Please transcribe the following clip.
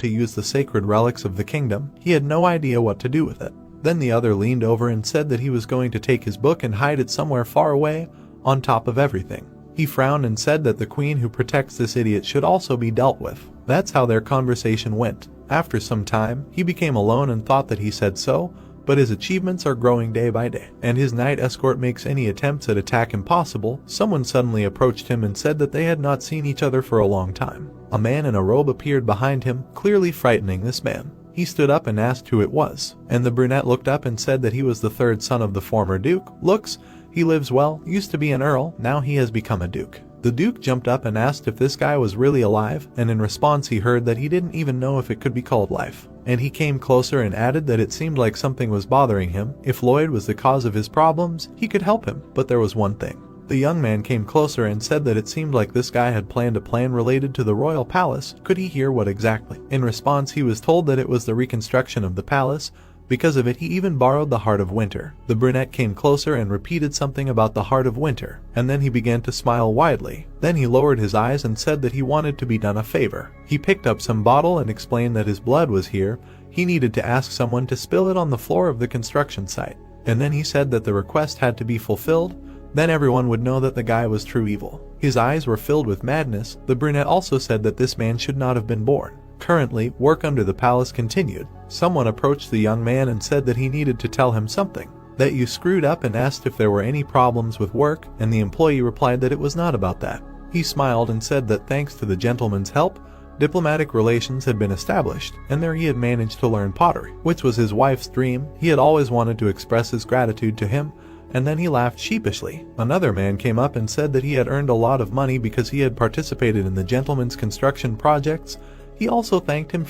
to use the sacred relics of the kingdom, he had no idea what to do with it. Then the other leaned over and said that he was going to take his book and hide it somewhere far away, on top of everything. He frowned and said that the queen who protects this idiot should also be dealt with. That's how their conversation went. After some time, he became alone and thought that he said so, but his achievements are growing day by day, and his night escort makes any attempts at attack impossible. Someone suddenly approached him and said that they had not seen each other for a long time. A man in a robe appeared behind him, clearly frightening this man. He stood up and asked who it was, and the brunette looked up and said that he was the third son of the former duke. Looks, he lives well, used to be an earl, now he has become a duke. The duke jumped up and asked if this guy was really alive, and in response he heard that he didn't even know if it could be called life. And he came closer and added that it seemed like something was bothering him. If Lloyd was the cause of his problems, he could help him, but there was one thing. The young man came closer and said that it seemed like this guy had planned a plan related to the royal palace. Could he hear what exactly? In response he was told that it was the reconstruction of the palace. Because of it he even borrowed the Heart of Winter. The brunette came closer and repeated something about the Heart of Winter, and then he began to smile widely. Then he lowered his eyes and said that he wanted to be done a favor. He picked up some bottle and explained that his blood was here. He needed to ask someone to spill it on the floor of the construction site. And then he said that the request had to be fulfilled. Then everyone would know that the guy was true evil. His eyes were filled with madness. The brunette also said that this man should not have been born. Currently, work under the palace continued. Someone approached the young man and said that he needed to tell him something. That you screwed up, and asked if there were any problems with work, and the employee replied that it was not about that. He smiled and said that thanks to the gentleman's help, diplomatic relations had been established, and there he had managed to learn pottery, which was his wife's dream. He had always wanted to express his gratitude to him, and then he laughed sheepishly. Another man came up and said that he had earned a lot of money because he had participated in the gentleman's construction projects. He also thanked him for